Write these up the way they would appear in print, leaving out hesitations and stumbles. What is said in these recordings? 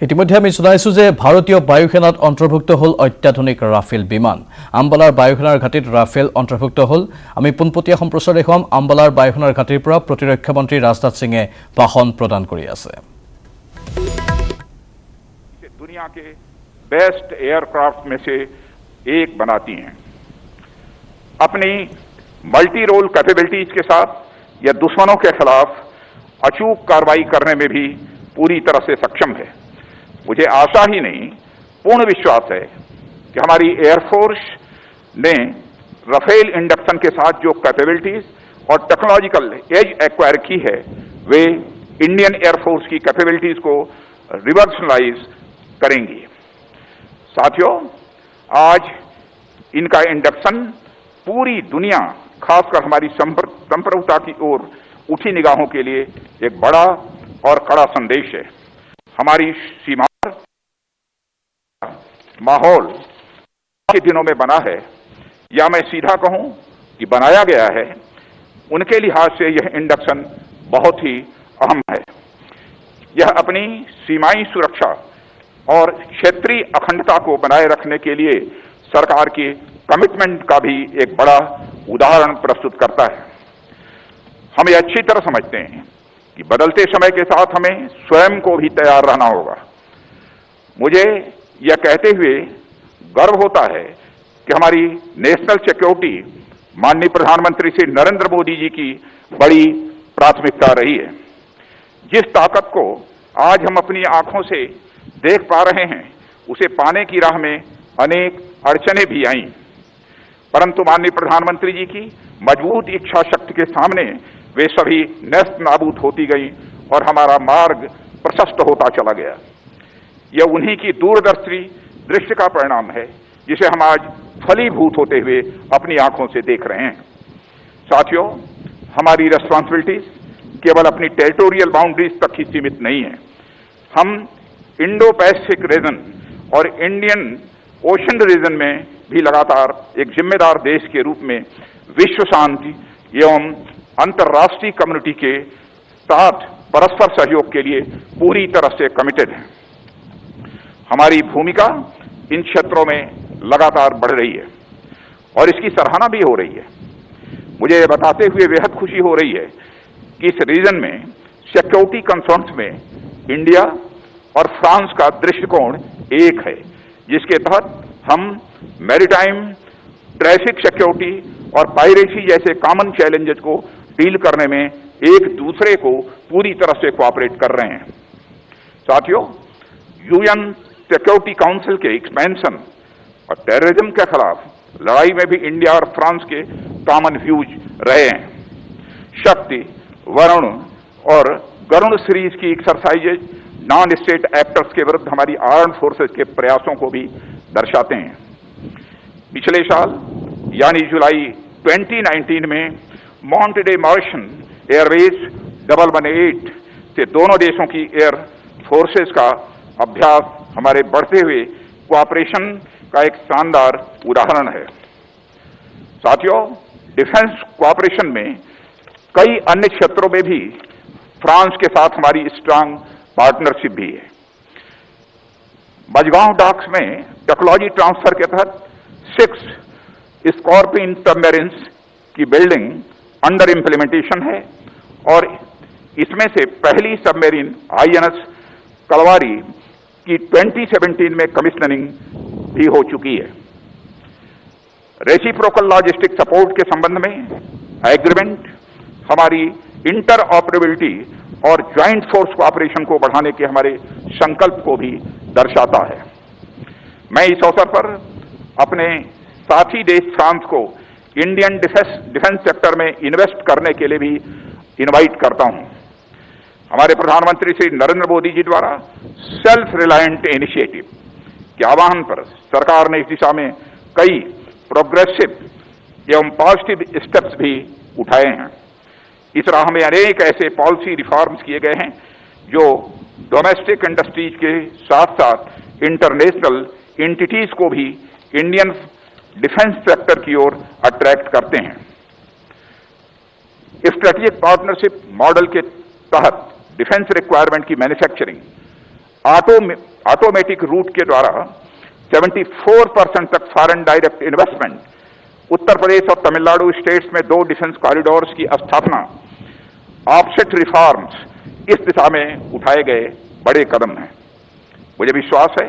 ইতিমধ্যে আমি জনাইছো যে ভাৰতীয় বায়ুসেনাত অন্তৰ্ভুক্ত হল অত্যাধুনিক ৰাফেল বিমান। আম্বালাৰ বায়ুসেনাৰ ঘাটিত ৰাফেল অন্তৰ্ভুক্ত হল। আমি পোনপটীয়া সম্প্ৰচাৰ দেখুৱাম আম্বালাৰ বায়ুসেনাৰ ঘাটিৰ পৰা প্ৰতিৰক্ষা মন্ত্ৰী ৰাজনাথ সিঙে ভাষণ প্ৰদান কৰি আছে। दुनिया के बेस्ट एयरक्राफ्ट में से एक बनाती हैं। अपनी मल्टी रोल कैपेबिलिटीज के साथ यह दुश्मनों के खिलाफ अचूक कार्रवाई करने में भी पूरी तरह से सक्षम है। मुझे आशा ही नहीं, पूर्ण विश्वास है कि हमारी एयरफोर्स ने राफेल इंडक्शन के साथ जो कैपेबिलिटीज और टेक्नोलॉजिकल एज एक्वायर की है, वे इंडियन एयरफोर्स की कैपेबिलिटीज को रिवर्सलाइज करेंगी। साथियों, आज इनका इंडक्शन पूरी दुनिया, खासकर हमारी संप्रभुता की ओर उठी निगाहों के लिए एक बड़ा और कड़ा संदेश है। हमारी सीमा माहौल के दिनों में बना है, या मैं सीधा कहूं कि बनाया गया है, उनके लिहाज से यह इंडक्शन बहुत ही अहम है। यह अपनी सीमाई सुरक्षा और क्षेत्रीय अखंडता को बनाए रखने के लिए सरकार की कमिटमेंट का भी एक बड़ा उदाहरण प्रस्तुत करता है। हम ये अच्छी तरह समझते हैं कि बदलते समय के साथ हमें स्वयं को भी तैयार रहना होगा। मुझे यह कहते हुए गर्व होता है कि हमारी नेशनल सिक्योरिटी माननीय प्रधानमंत्री श्री नरेंद्र मोदी जी की बड़ी प्राथमिकता रही है। जिस ताकत को आज हम अपनी आंखों से देख पा रहे हैं, उसे पाने की राह में अनेक अड़चनें भी आईं, परंतु माननीय प्रधानमंत्री जी की मजबूत इच्छा शक्ति के सामने वे सभी नष्ट नाबूद होती गई और हमारा मार्ग प्रशस्त होता चला गया। यह उन्हीं की दूरदर्शी दृष्टि का परिणाम है, जिसे हम आज फलीभूत होते हुए अपनी आंखों से देख रहे हैं। साथियों, हमारी रेस्पॉन्सिबिलिटीज केवल अपनी टेरिटोरियल बाउंड्रीज तक ही सीमित नहीं है। हम इंडो पैसिफिक रीजन और इंडियन ओशन रीजन में भी लगातार एक जिम्मेदार देश के रूप में विश्व शांति एवं अंतर्राष्ट्रीय कम्युनिटी के साथ परस्पर सहयोग के लिए पूरी तरह से कमिटेड है। हमारी भूमिका इन क्षेत्रों में लगातार बढ़ रही है और इसकी सराहना भी हो रही है। मुझे यह बताते हुए बेहद खुशी हो रही है कि इस रीजन में सिक्योरिटी कंसर्न्स में इंडिया और फ्रांस का दृष्टिकोण एक है, जिसके तहत हम मैरीटाइम, ट्रैफिक सिक्योरिटी और पायरेसी जैसे कॉमन चैलेंजेस को डील करने में एक दूसरे को पूरी तरह से कोऑपरेट कर रहे हैं। साथियों, यूएन सिक्योरिटी काउंसिल के एक्सपेंशन और टेररिज्म के खिलाफ लड़ाई में भी इंडिया और फ्रांस के कॉमन व्यूज रहे हैं। शक्ति, वरुण और गरुण सीरीज की एक्सरसाइजेज नॉन स्टेट एक्टर्स के विरुद्ध हमारी आर्म्ड फोर्सेस के प्रयासों को भी दर्शाते हैं। पिछले साल यानी जुलाई 2019 में मॉन्टे मार्शन एयरबेस 118 से दोनों देशों की एयर फोर्सेस का अभ्यास हमारे बढ़ते हुए कोऑपरेशन का एक शानदार उदाहरण है। साथियों, डिफेंस कोऑपरेशन में कई अन्य क्षेत्रों में भी फ्रांस के साथ हमारी स्ट्रांग पार्टनरशिप भी है। मझगांव डॉक्स में टेक्नोलॉजी ट्रांसफर के तहत 6 स्कॉर्पियन सबमरीन्स की बिल्डिंग अंडर इंप्लीमेंटेशन है और इसमें से पहली सबमरीन INS कलवारी की 2017 में कमिश्नरिंग भी हो चुकी है। रेसिप्रोकल लॉजिस्टिक सपोर्ट के संबंध में एग्रीमेंट हमारी इंटर ऑपरेबिलिटी और ज्वाइंट फोर्स कोऑपरेशन को बढ़ाने के हमारे संकल्प को भी दर्शाता है। मैं इस अवसर पर अपने साथी देश फ्रांस को इंडियन डिफेंस सेक्टर में इन्वेस्ट करने के लिए भी इनवाइट करता हूं। हमारे प्रधानमंत्री श्री नरेंद्र मोदी जी द्वारा सेल्फ रिलायंट इनिशिएटिव के आह्वान पर सरकार ने इस दिशा में कई प्रोग्रेसिव एवं पॉजिटिव स्टेप्स भी उठाए हैं। इस राह में अनेक ऐसे पॉलिसी रिफॉर्म्स किए गए हैं जो डोमेस्टिक इंडस्ट्रीज के साथ साथ इंटरनेशनल एंटिटीज को भी इंडियन डिफेंस सेक्टर की ओर अट्रैक्ट करते हैं। स्ट्रेटेजिक पार्टनरशिप मॉडल के तहत डिफेंस रिक्वायरमेंट की मैन्युफैक्चरिंग ऑटोमेटिक रूट के द्वारा 74% तक foreign direct investment, Uttar Pradesh और तमिलनाडु स्टेट्स में 2 डिफेंस कॉरिडोर्स की स्थापना, ऑफसेट रिफॉर्म्स, इस दिशा में उठाए गए बड़े कदम हैं। मुझे विश्वास है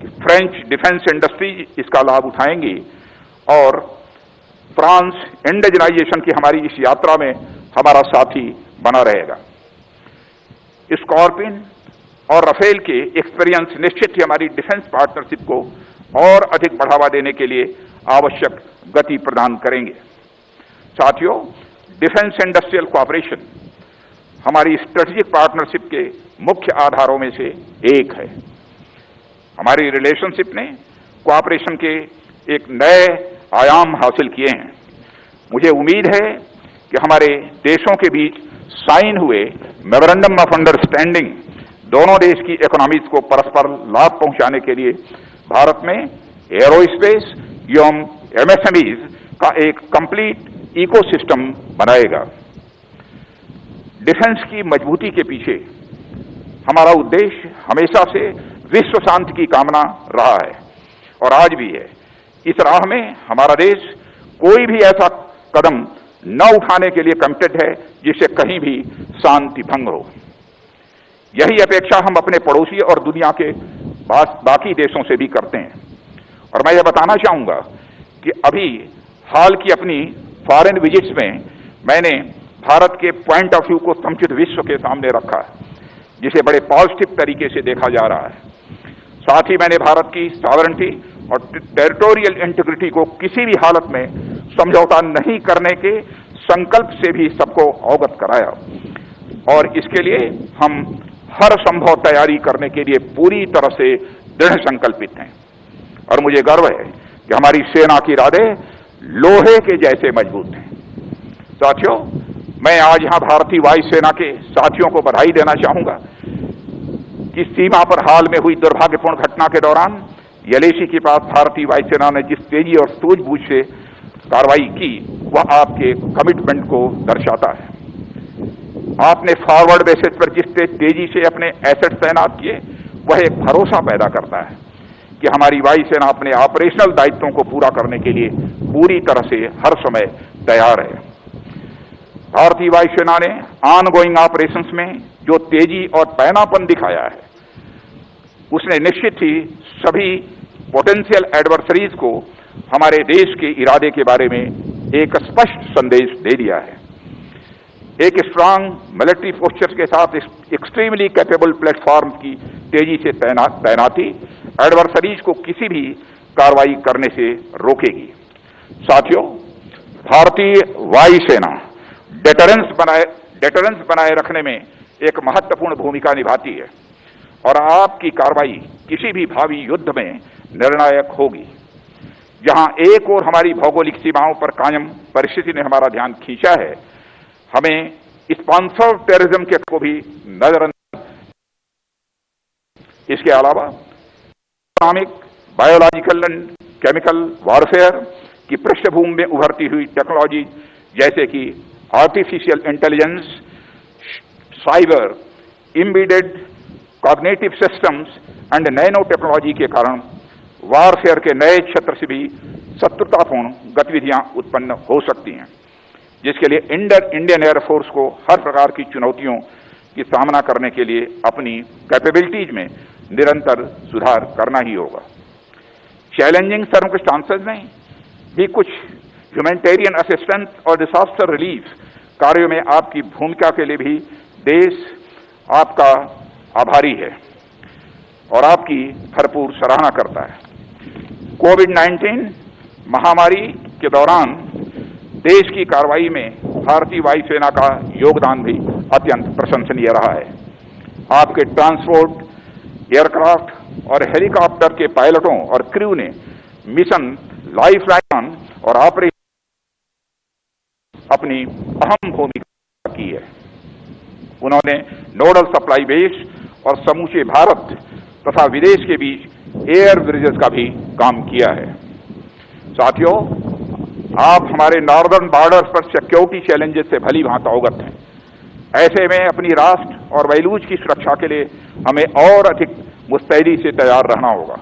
कि फ्रेंच डिफेंस इंडस्ट्री इसका लाभ उठाएंगी और फ्रांस इंडिजिनाइजेशन की हमारी इस यात्रा में हमारा साथी बना रहेगा। स्कॉर्पिन और राफेल के एक्सपीरियंस निश्चित ही हमारी डिफेंस पार्टनरशिप को और अधिक बढ़ावा देने के लिए आवश्यक गति प्रदान करेंगे। साथियों, डिफेंस इंडस्ट्रियल कोऑपरेशन हमारी स्ट्रेटेजिक पार्टनरशिप के मुख्य आधारों में से एक है। हमारी रिलेशनशिप ने कोऑपरेशन के एक नए आयाम हासिल किए हैं। मुझे उम्मीद है कि हमारे देशों के बीच साइन हुए मेमोरेंडम ऑफ अंडरस्टैंडिंग दोनों देश की इकोनॉमीज को परस्पर लाभ पहुंचाने के लिए भारत में एरोस्पेस एवं एमएसएमईज का एक कंप्लीट इकोसिस्टम बनाएगा। डिफेंस की मजबूती के पीछे हमारा उद्देश्य हमेशा से विश्व शांति की कामना रहा है और आज भी है। इस राह में हमारा देश कोई भी ऐसा कदम न उठाने के लिए कमिटेड है जिससे कहीं भी शांति भंग हो। यही अपेक्षा हम अपने पड़ोसी और दुनिया के बाकी देशों से भी करते हैं। और मैं यह बताना चाहूंगा कि अभी हाल की अपनी फॉरेन विजिट्स में मैंने भारत के पॉइंट ऑफ व्यू को समुचित विश्व के सामने रखा है, जिसे बड़े पॉजिटिव तरीके से देखा जा रहा है। साथ ही मैंने भारत की सॉवरेनिटी और टेरिटोरियल इंटीग्रिटी को किसी भी हालत में समझौता नहीं करने के संकल्प से भी सबको अवगत कराया और इसके लिए हम हर संभव तैयारी करने के लिए पूरी तरह से दृढ़ संकल्पित हैं। और मुझे गर्व है कि हमारी सेना की इरादे लोहे के जैसे मजबूत हैं। साथियों, मैं आज यहां भारतीय वायुसेना के साथियों को बधाई देना चाहूंगा कि सीमा पर हाल में हुई दुर्भाग्यपूर्ण घटना के दौरान यलेशी के पास भारतीय वायुसेना ने जिस तेजी और सूझबूझ से कार्रवाई की वह आपके कमिटमेंट को दर्शाता है। आपने फॉरवर्ड बेसिस पर जिस तेजी से अपने एसेट तैनात किए वह एक भरोसा पैदा करता है कि हमारी वायुसेना अपने ऑपरेशनल दायित्वों को पूरा करने के लिए पूरी तरह से हर समय तैयार है। भारतीय वायुसेना ने ऑनगोइंग ऑपरेशंस में जो तेजी और पैनापन दिखाया है उसने निश्चित ही सभी पोटेंशियल एडवर्सरीज को हमारे देश के इरादे के बारे में एक स्पष्ट संदेश दे दिया है। एक स्ट्रांग मिलिट्री पोस्चर के साथ एक्सट्रीमली कैपेबल प्लेटफॉर्म की तेजी से तैनाती एडवर्सरीज को किसी भी कार्रवाई करने से रोकेगी। साथियों, भारतीय वायुसेना डेटरेंस बनाए रखने में एक महत्वपूर्ण भूमिका निभाती है और आपकी कार्रवाई किसी भी भावी युद्ध में निर्णायक होगी। जहां एक ओर हमारी भौगोलिक सीमाओं पर कायम परिस्थिति ने हमारा ध्यान खींचा है, हमें स्पॉन्सर टेररिज्म के को भी नजरअंदाज। इसके अलावा economic, biological and chemical warfare की पृष्ठभूमि में उभरती हुई टेक्नोलॉजी जैसे कि artificial intelligence, cyber, embedded cognitive systems and nano technology के कारण वॉरफेयर के नए क्षेत्र से भी शत्रुतापूर्ण गतिविधियां उत्पन्न हो सकती हैं, जिसके लिए इंडियन एयरफोर्स को हर प्रकार की चुनौतियों की सामना करने के लिए अपनी कैपेबिलिटीज में निरंतर सुधार करना ही होगा। चैलेंजिंग सर्कमस्टांसेस में भी कुछ ह्यूमैनिटेरियन असिस्टेंस और डिजास्टर रिलीफ कार्यों में आपकी भूमिका के लिए भी देश आपका आभारी है और आपकी भरपूर सराहना करता है। कोविड-19 महामारी के दौरान देश की कार्रवाई में भारतीय वायुसेना का योगदान भी अत्यंत प्रशंसनीय रहा है। आपके ट्रांसपोर्ट, एयरक्राफ्ट और हेलीकॉप्टर के पायलटों और क्रू ने मिशन लाइफलाइन और ऑपरेशन अपनी अहम भूमिका की है। उन्होंने नोडल सप्लाई बेस और समूचे भारत तथा विदेश के बीच एयर ब्रिजेस का भी काम किया है। साथियों, आप हमारे नॉर्दर्न बॉर्डर्स पर सिक्योरिटी चैलेंजेस से भली भांति अवगत हैं। ऐसे में अपनी राष्ट्र और वैल्यूज की सुरक्षा के लिए हमें और अधिक मुस्तैदी से तैयार रहना होगा।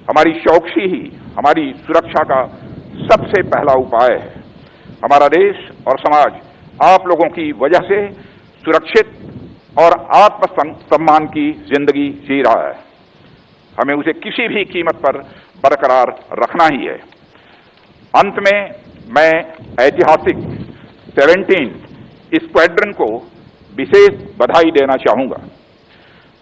हमारी चौकसी ही हमारी सुरक्षा का सबसे पहला उपाय है। हमारा देश और समाज आप लोगों की वजह से सुरक्षित और आत्मसम्मान की जिंदगी जी रहा है। हमें उसे किसी भी कीमत पर बरकरार रखना ही है। अंत में मैं ऐतिहासिक 17 स्क्वाड्रन को विशेष बधाई देना चाहूंगा।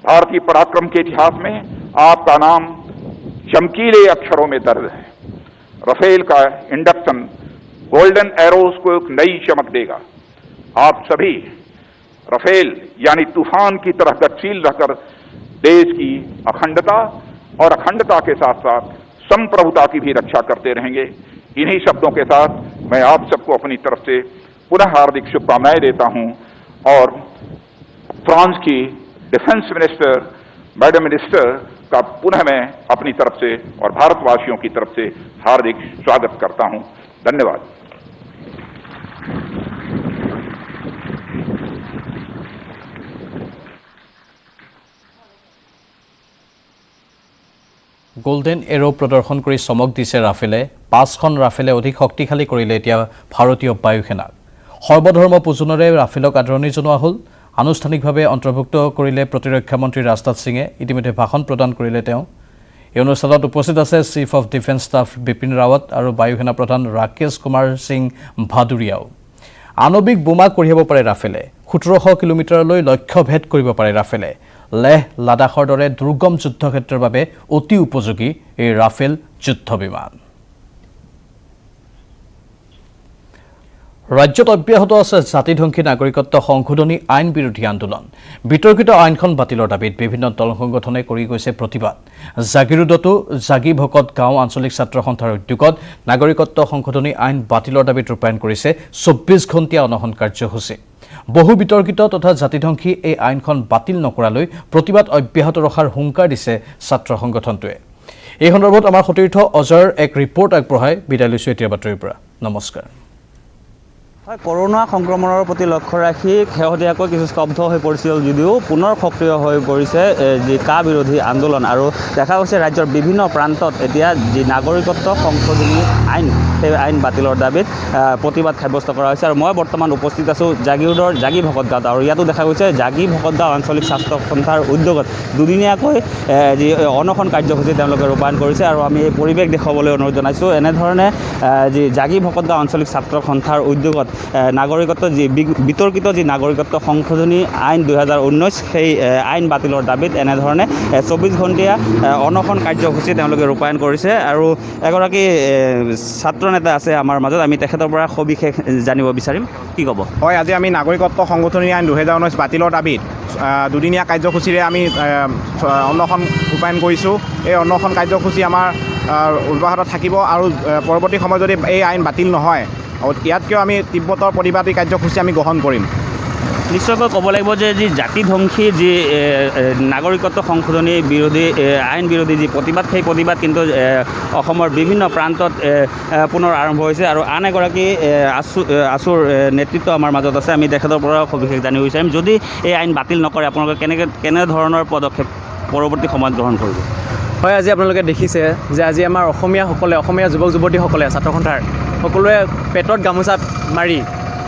भारतीय पराक्रम के इतिहास में आपका नाम चमकीले अक्षरों में दर्ज है। राफेल का इंडक्शन गोल्डन एरोज को एक नई चमक देगा। आप सभी राफेल यानी तूफान की तरह गतिशील रहकर देश की अखंडता और अखंडता के साथ साथ संप्रभुता की भी रक्षा करते रहेंगे। इन्हीं शब्दों के साथ मैं आप सबको अपनी तरफ से पुनः हार्दिक शुभकामनाएं देता हूं और फ्रांस की डिफेंस मिनिस्टर मैडम मिनिस्टर का पुनः मैं अपनी तरफ से और भारतवासियों की तरफ से हार्दिक स्वागत करता हूं। धन्यवाद। গোল্ডেন এৰো প্ৰদৰ্শন কৰি চমক দিছে ৰাফেলে। 5খন ৰাফেলে অধিক শক্তিশালী কৰিলে এতিয়া ভাৰতীয় বায়ুসেনাক। সৰ্বধৰ্ম পূজনেৰে ৰাফেলক আদৰণি জনোৱা হ'ল। আনুষ্ঠানিকভাৱে অন্তৰ্ভুক্ত কৰিলে প্ৰতিৰক্ষা মন্ত্ৰী ৰাজনাথ সিঙে। ইতিমধ্যে ভাষণ প্ৰদান কৰিলে তেওঁ। এই অনুষ্ঠানত উপস্থিত আছে chief of defence staff Bipin Rawat আৰু বায়ুসেনা প্ৰধান ৰাকেশ কুমাৰ সিং ভাদুৰিয়াও। আণৱিক বোমা কঢ়িয়াব পাৰে ৰাফেলে। 1700 কিলোমিটাৰলৈ লক্ষ্য ভেদ কৰিব পাৰে ৰাফেলে। লেহ লাডাখৰ দৰে দুৰ্গম যুদ্ধক্ষেত্ৰৰ বাবে অতি উপযোগী এই ৰাফেল যুদ্ধ বিমান। ৰাজ্যত অব্যাহত আছে জাতিধ্বংসী নাগৰিকত্ব সংশোধনী আইন বিৰোধী আন্দোলন। বিতৰ্কিত আইনখন বাতিলৰ দাবীত বিভিন্ন দল সংগঠনে কৰি গৈছে প্ৰতিবাদ। জাগিৰোডতো জাগি ভকত গাঁও আঞ্চলিক ছাত্ৰ সন্থাৰ উদ্যোগত নাগৰিকত্ব সংশোধনী আইন বাতিলৰ দাবীত ৰূপায়ণ কৰিছে 24 ঘণ্টীয়া অনশন কাৰ্যসূচী। বহু বিতৰ্কিত তথা জাতিধ্বংসী এই আইনখন বাতিল নকৰালৈ প্ৰতিবাদ অব্যাহত ৰখাৰ হুংকাৰ দিছে ছাত্ৰ সংগঠনটোৱে। এই সন্দৰ্ভত আমাৰ সতীৰ্থ অজয়ৰ এক ৰিপৰ্ট আগবঢ়াই বিদায় লৈছোঁ এতিয়াৰ বাতৰিৰ পৰা। নমস্কাৰ। হয়, কৰোনা সংক্ৰমণৰ প্ৰতি লক্ষ্য ৰাখি শেহতীয়াকৈ কিছু স্তব্ধ হৈ পৰিছিল যদিও পুনৰ সক্ৰিয় হৈ পৰিছে যি কা বিৰোধী আন্দোলন। আৰু দেখা গৈছে ৰাজ্যৰ বিভিন্ন প্ৰান্তত এতিয়া যি নাগৰিকত্ব সংশোধনী আইন সেই আইন বাতিলৰ দাবীত প্ৰতিবাদ সাব্যস্ত কৰা হৈছে। আৰু মই বৰ্তমান উপস্থিত আছোঁ জাগিৰোডৰ জাগি ভকত গাঁৱত। আৰু ইয়াতো দেখা গৈছে জাগি ভকত গাঁও আঞ্চলিক ছাত্ৰ সন্থাৰ উদ্যোগত দুদিনীয়াকৈ যি অনশন কাৰ্যসূচী তেওঁলোকে ৰূপায়ণ কৰিছে। আৰু আমি এই পৰিৱেশ দেখুৱাবলৈ অনুৰোধ জনাইছোঁ। এনেধৰণে যি জাগি ভকত গাঁও আঞ্চলিক ছাত্ৰ সন্থাৰ উদ্যোগত নাগৰিকত্ব যি বিতৰ্কিত যি নাগৰিকত্ব সংশোধনী আইন 2019 সেই আইন বাতিলৰ দাবীত এনেধৰণে 24 ঘণ্টীয়া অনশন কাৰ্যসূচী তেওঁলোকে ৰূপায়ণ কৰিছে। আৰু এগৰাকী ছাত্ৰ নেতা আছে আমাৰ মাজত, আমি তেখেতৰ পৰা সবিশেষ জানিব বিচাৰিম। কি ক'ব? হয়, আজি আমি নাগৰিকত্ব সংশোধনী আইন 2019 বাতিলৰ দাবীত দুদিনীয়া কাৰ্যসূচীৰে আমি অনশন ৰূপায়ণ কৰিছোঁ। এই অনশন কাৰ্যসূচী আমাৰ অব্যাহত থাকিব আৰু পৰৱৰ্তী সময়ত যদি এই আইন বাতিল নহয় ইয়াতকৈও আমি তীব্ৰতৰ প্ৰতিবাদী কাৰ্যসূচী আমি গ্ৰহণ কৰিম। নিশ্চয়কৈ ক'ব লাগিব যে যি জাতিধ্বংসী যি নাগৰিকত্ব সংশোধনী বিৰোধী আইন বিৰোধী যি প্ৰতিবাদ সেই প্ৰতিবাদ কিন্তু অসমৰ বিভিন্ন প্ৰান্তত পুনৰ আৰম্ভ হৈছে। আৰু আন এগৰাকী আছুৰ নেতৃত্ব আমাৰ মাজত আছে, আমি তেখেতৰ পৰা সবিশেষ জানিব বিচাৰিম। যদি এই আইন বাতিল নকৰে আপোনালোকে কেনেধৰণৰ পদক্ষেপ পৰৱৰ্তী সময়ত গ্ৰহণ কৰিব? হয়, আজি আপোনালোকে দেখিছে যে আজি আমাৰ অসমীয়া যুৱক যুৱতীসকলে ছাত্ৰ সন্থাৰ সকলোৱে পেটত গামোচা মাৰি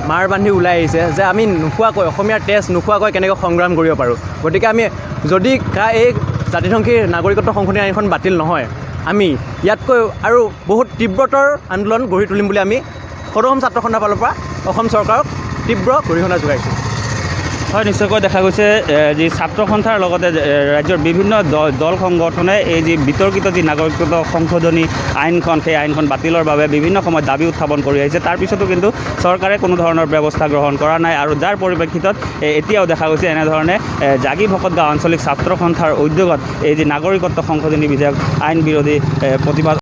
মাৰ বান্ধি ওলাই আহিছে যে আমি নোখোৱাকৈ অসমীয়াৰ তেজ নোখোৱাকৈ কেনেকৈ সংগ্ৰাম কৰিব পাৰোঁ। গতিকে আমি যদি এই জাতিধ্বংসী নাগৰিকত্ব সংশোধনী আইনখন বাতিল নহয় আমি ইয়াতকৈ আৰু বহুত তীব্ৰতৰ আন্দোলন গঢ়ি তুলিম বুলি আমি সদৌ ছাত্ৰ সন্থাৰ ফালৰ পৰা অসম চৰকাৰক তীব্ৰ গৰিহণা যোগাইছোঁ। হয়, নিশ্চয়কৈ দেখা গৈছে যি ছাত্ৰ সন্থাৰ লগতে ৰাজ্যৰ বিভিন্ন দল সংগঠনে এই যি বিতৰ্কিত যি নাগৰিকত্ব সংশোধনী আইনখন সেই আইনখন বাতিলৰ বাবে বিভিন্ন সময়ত দাবী উত্থাপন কৰি আহিছে। তাৰপিছতো কিন্তু চৰকাৰে কোনো ধৰণৰ ব্যৱস্থা গ্ৰহণ কৰা নাই। আৰু যাৰ পৰিপ্ৰেক্ষিতত এতিয়াও দেখা গৈছে এনেধৰণে জাগি ভকত গাঁও আঞ্চলিক ছাত্ৰ সন্থাৰ উদ্যোগত এই যি নাগৰিকত্ব সংশোধনী বিধেয়ক আইন বিৰোধী প্ৰতিবাদ